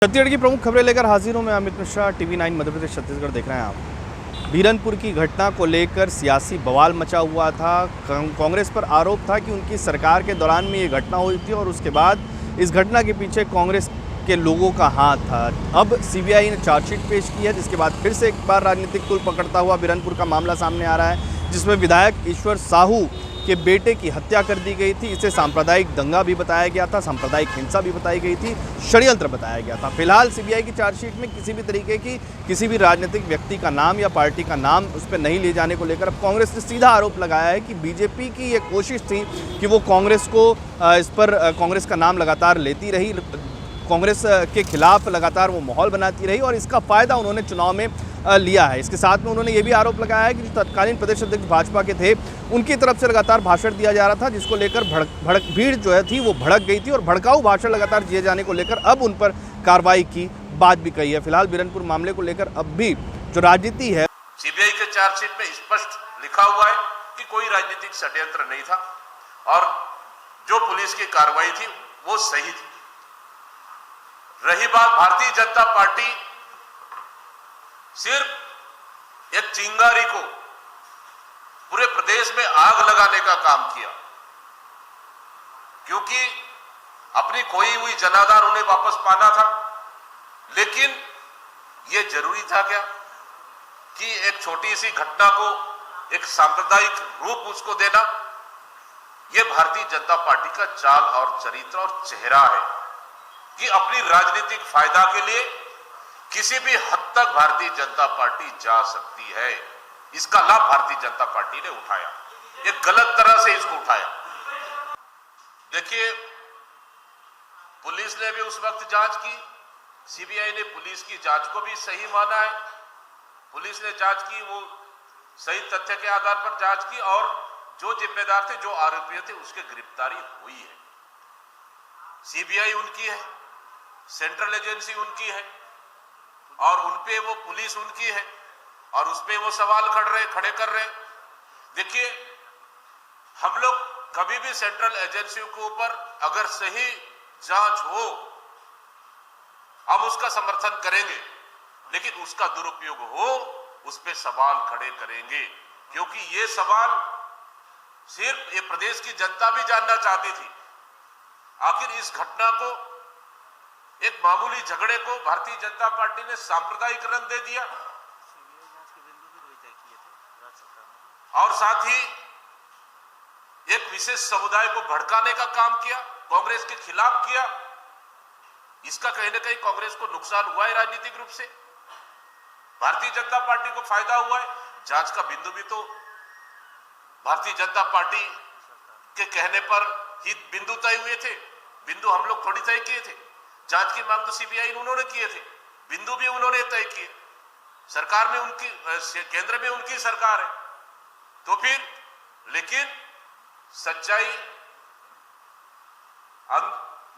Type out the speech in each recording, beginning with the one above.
छत्तीसगढ़ की प्रमुख खबरें लेकर हाजिर हूं मैं अमित मिश्रा। टीवी 9 मध्य प्रदेश छत्तीसगढ़ देख रहे हैं आप। बीरनपुर की घटना को लेकर सियासी बवाल मचा हुआ था। कांग्रेस पर आरोप था कि उनकी सरकार के दौरान में ये घटना हुई थी और उसके बाद इस घटना के पीछे कांग्रेस के लोगों का हाथ था। अब सीबीआई ने चार्जशीट पेश की है, जिसके बाद फिर से एक बार राजनीतिक तूल पकड़ता हुआ बीरनपुर का मामला सामने आ रहा है, जिसमें विधायक ईश्वर साहू के बेटे की हत्या कर दी गई थी। इसे सांप्रदायिक दंगा भी बताया गया था, सांप्रदायिक हिंसा भी बताई गई थी, षड्यंत्र बताया गया था। फिलहाल सीबीआई की चार्जशीट में किसी भी तरीके की किसी भी राजनीतिक व्यक्ति का नाम या पार्टी का नाम उस पर नहीं ले जाने को लेकर अब कांग्रेस ने सीधा आरोप लगाया है कि बीजेपी की ये कोशिश थी कि वो कांग्रेस को इस पर कांग्रेस का नाम लगातार लेती रही, कांग्रेस के खिलाफ लगातार वो माहौल बनाती रही और इसका फ़ायदा उन्होंने चुनाव में लिया है। इसके साथ में उन्होंने ये भी आरोप लगाया है कि जो तत्कालीन प्रदेश अध्यक्ष भाजपा के थे, उनकी तरफ से लगातार भाषण दिया जा रहा था, जिसको लेकर भीड़ जो है थी वो भड़क गई थी और भड़काऊ भाषण लगातार दिए जाने को लेकर अब उन पर कार्रवाई की बात भी कही है। फिलहाल बीरनपुर मामले को लेकर अब भी जो राजनीति है, सीबीआई के चार्जशीट में स्पष्ट लिखा हुआ है कि कोई राजनीतिक षड्यंत्र नहीं था और जो पुलिस की कार्रवाई थी वो सही थी। रही बात भारतीय जनता पार्टी सिर्फ एक चिंगारी को पूरे प्रदेश में आग लगाने का काम किया, क्योंकि अपनी खोई हुई जनाधार उन्हें वापस पाना था। लेकिन यह जरूरी था क्या कि एक छोटी सी घटना को एक सांप्रदायिक रूप उसको देना? यह भारतीय जनता पार्टी का चाल और चरित्र और चेहरा है कि अपनी राजनीतिक फायदा के लिए किसी भी हद तक भारतीय जनता पार्टी जा सकती है। इसका लाभ भारतीय जनता पार्टी ने उठाया, एक गलत तरह से इसको उठाया। देखिए, पुलिस ने भी उस वक्त जांच की, सीबीआई ने पुलिस की जांच को भी सही माना है। पुलिस ने जांच की, वो सही तथ्य के आधार पर जांच की और जो जिम्मेदार थे, जो आरोपी थे, उसकी गिरफ्तारी हुई है। सीबीआई उनकी है, सेंट्रल एजेंसी उनकी है और उनपे वो पुलिस उनकी है और उसपे वो सवाल खड़े कर रहे। देखिए, हम लोग कभी भी सेंट्रल एजेंसियों के ऊपर अगर सही जांच हो हम उसका समर्थन करेंगे, लेकिन उसका दुरुपयोग हो उस पे सवाल खड़े करेंगे, क्योंकि ये सवाल सिर्फ ये प्रदेश की जनता भी जानना चाहती थी। आखिर इस घटना को, एक मामूली झगड़े को भारतीय जनता पार्टी ने सांप्रदायिक रंग दे दिया और साथ ही एक विशेष समुदाय को भड़काने का काम किया, कांग्रेस के खिलाफ किया। इसका कहीं ना कहीं कांग्रेस को नुकसान हुआ है राजनीतिक रूप से, भारतीय जनता पार्टी को फायदा हुआ है। जांच का बिंदु भी तो भारतीय जनता पार्टी के कहने पर ही बिंदु तय हुए थे, बिंदु हम लोग थोड़ी तय किए थे। जांच की मांग तो सीबीआई उन्होंने किए थे, बिंदु भी उन्होंने तय किए। सरकार में उनकी, केंद्र में उनकी सरकार है, तो फिर लेकिन सच्चाई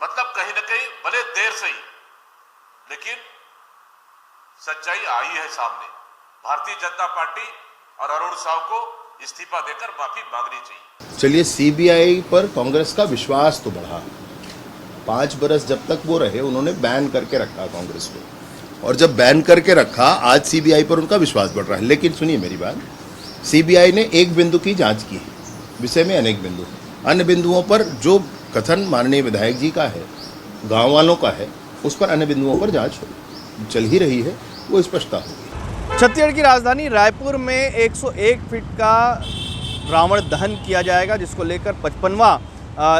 मतलब कहीं ना कहीं भले देर से ही, लेकिन सच्चाई आई है सामने। भारतीय जनता पार्टी और अरुण साहू को इस्तीफा देकर माफी मांगनी चाहिए। चलिए, सीबीआई पर कांग्रेस का विश्वास तो बढ़ा। 5 बरस जब तक वो रहे उन्होंने बैन करके रखा कांग्रेस को, और जब बैन करके रखा आज सीबीआई पर उनका विश्वास बढ़ रहा है। लेकिन सुनिए मेरी बात, सीबीआई ने एक बिंदु की जांच की, विषय में अनेक बिंदु, अन्य बिंदुओं पर जो कथन माननीय विधायक जी का है, गांव वालों का है, उस पर अन्य बिंदुओं पर जांच चल ही रही है, वो स्पष्टता होगी। छत्तीसगढ़ की राजधानी रायपुर में 101 फीट का रावण दहन किया जाएगा, जिसको लेकर 55वां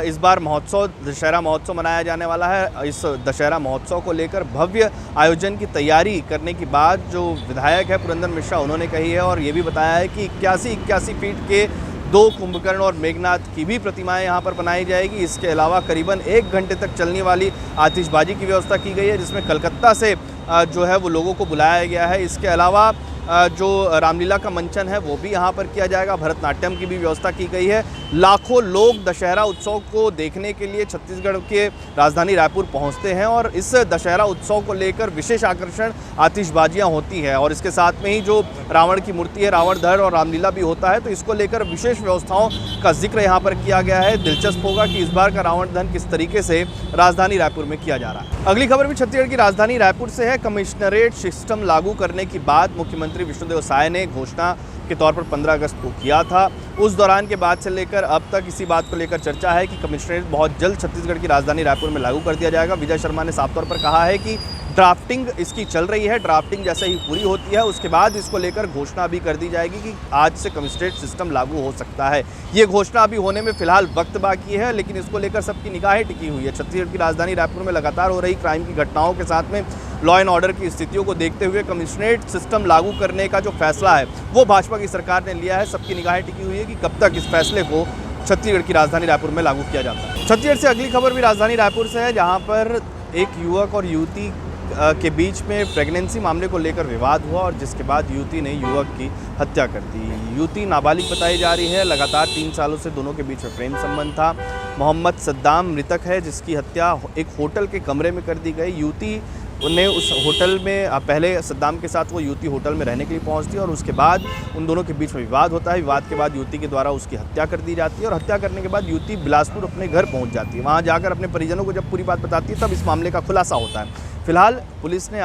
इस बार महोत्सव, दशहरा महोत्सव मनाया जाने वाला है। इस दशहरा महोत्सव को लेकर भव्य आयोजन की तैयारी करने के बाद जो विधायक है पुरंदर मिश्रा, उन्होंने कही है और ये भी बताया है कि 81 फीट के 2 कुंभकर्ण और मेघनाथ की भी प्रतिमाएं यहाँ पर बनाई जाएगी। इसके अलावा करीबन 1 घंटे तक चलने वाली आतिशबाजी की व्यवस्था की गई है, जिसमें कलकत्ता से जो है वो लोगों को बुलाया गया है। इसके अलावा जो रामलीला का मंचन है वो भी यहाँ पर किया जाएगा। भरतनाट्यम की भी व्यवस्था की गई है। लाखों लोग दशहरा उत्सव को देखने के लिए छत्तीसगढ़ के राजधानी रायपुर पहुँचते हैं और इस दशहरा उत्सव को लेकर विशेष आकर्षण आतिशबाजियाँ होती है और इसके साथ में ही जो रावण की मूर्ति है, रावण दहन और रामलीला भी होता है, तो इसको लेकर विशेष व्यवस्थाओं का जिक्र यहाँ पर किया गया है। दिलचस्प होगा कि इस बार का रावण दहन किस तरीके से राजधानी रायपुर में किया जा रहा है। अगली खबर भी छत्तीसगढ़ की राजधानी रायपुर से है। कमिश्नरेट सिस्टम लागू करने की बात मुख्यमंत्री विष्णुदेव साय ने घोषणा के तौर पर 15 अगस्त को किया था। उस दौरान के बाद से लेकर अब तक इसी बात को लेकर चर्चा है कि कमिश्नरेट बहुत जल्द छत्तीसगढ़ की राजधानी रायपुर में लागू कर दिया जाएगा। विजय शर्मा ने साफ तौर पर कहा है कि ड्राफ्टिंग इसकी चल रही है। ड्राफ्टिंग जैसे ही पूरी होती है उसके बाद इसको लेकर घोषणा भी कर दी जाएगी कि आज से कमिश्नरेट सिस्टम लागू हो सकता है। ये घोषणा अभी होने में फिलहाल वक्त बाकी है, लेकिन इसको लेकर सबकी निगाहें टिकी हुई है। छत्तीसगढ़ की राजधानी रायपुर में लगातार हो रही क्राइम की घटनाओं के साथ में लॉ एंड ऑर्डर की स्थितियों को देखते हुए कमिश्नरेट सिस्टम लागू करने का जो फैसला है वो भाजपा की सरकार ने लिया है। सबकी निगाहें टिकी हुई है कि कब तक इस फैसले को छत्तीसगढ़ की राजधानी रायपुर में लागू किया जाता है। छत्तीसगढ़ से अगली खबर भी राजधानी रायपुर से है, जहाँ पर एक युवक और युवती के बीच में प्रेगनेंसी मामले को लेकर विवाद हुआ और जिसके बाद युवती ने युवक की हत्या कर दी। युवती नाबालिग बताई जा रही है। लगातार 3 सालों से दोनों के बीच में प्रेम संबंध था। मोहम्मद सद्दाम मृतक है, जिसकी हत्या एक होटल के कमरे में कर दी गई। युवती ने उस होटल में पहले सद्दाम के साथ वो युवती होटल में रहने के लिए पहुंचती है और उसके बाद उन दोनों के बीच में विवाद होता है। विवाद के बाद युवती के द्वारा उसकी हत्या कर दी जाती है और हत्या करने के बाद युवती बिलासपुर अपने घर पहुंच जाती है। वहां जाकर अपने परिजनों को जब पूरी बात बताती है तब इस मामले का खुलासा होता है। फिलहाल पुलिस ने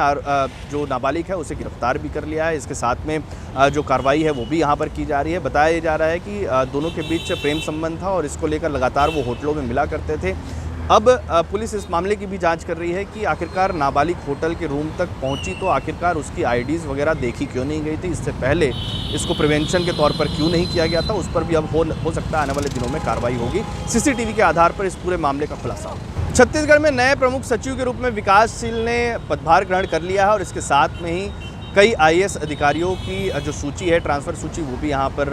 जो नाबालिग है उसे गिरफ्तार भी कर लिया है। इसके साथ में जो कार्रवाई है वो भी यहाँ पर की जा रही है। बताया जा रहा है कि दोनों के बीच प्रेम संबंध था और इसको लेकर लगातार वो होटलों में मिला करते थे। अब पुलिस इस मामले की भी जांच कर रही है कि आखिरकार नाबालिग होटल के रूम तक पहुंची तो आखिरकार उसकी आईडीज़ वगैरह देखी क्यों नहीं गई थी, इससे पहले इसको प्रिवेंशन के तौर पर क्यों नहीं किया गया था, उस पर भी अब हो सकता है आने वाले दिनों में कार्रवाई होगी। सीसीटीवी के आधार पर इस पूरे मामले का खुलासा होगा। छत्तीसगढ़ में नए प्रमुख सचिव के रूप में विकासशील ने पदभार ग्रहण कर लिया है और इसके साथ में ही कई आईएएस अधिकारियों की जो सूची है, ट्रांसफ़र सूची, वो भी यहाँ पर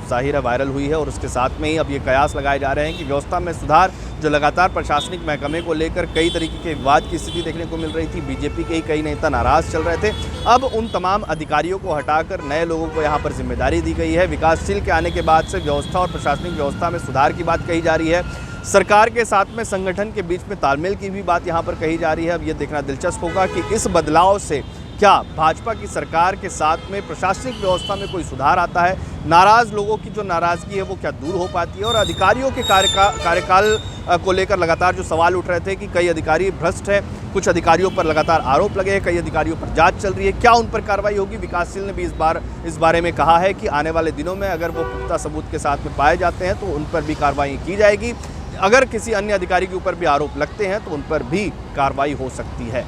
ज़ाहिर है वायरल हुई है और उसके साथ में ही अब ये कयास लगाए जा रहे हैं कि व्यवस्था में सुधार, जो लगातार प्रशासनिक महकमे को लेकर कई तरीके के विवाद की स्थिति देखने को मिल रही थी। बीजेपी के ही कई नेता नाराज़ चल रहे थे। अब उन तमाम अधिकारियों को हटाकर नए लोगों को यहाँ पर जिम्मेदारी दी गई है। विकासशील के आने के बाद से व्यवस्था और प्रशासनिक व्यवस्था में सुधार की बात कही जा रही है। सरकार के साथ में संगठन के बीच में तालमेल की भी बात यहाँ पर कही जा रही है। अब ये देखना दिलचस्प होगा कि इस बदलाव से क्या भाजपा की सरकार के साथ में प्रशासनिक व्यवस्था में कोई सुधार आता है, नाराज़ लोगों की जो नाराज़गी है वो क्या दूर हो पाती है और अधिकारियों के कार्यकाल को लेकर लगातार जो सवाल उठ रहे थे कि कई अधिकारी भ्रष्ट हैं, कुछ अधिकारियों पर लगातार आरोप लगे हैं, कई अधिकारियों पर जांच चल रही है, क्या उन पर कार्रवाई होगी। विकासशील ने भी इस बारे में कहा है कि आने वाले दिनों में अगर वो पुख्ता सबूत के साथ में पाए जाते हैं तो उन पर भी कार्रवाई की जाएगी। अगर किसी अन्य अधिकारी के ऊपर भी आरोप लगते हैं तो उन पर भी कार्रवाई हो सकती है।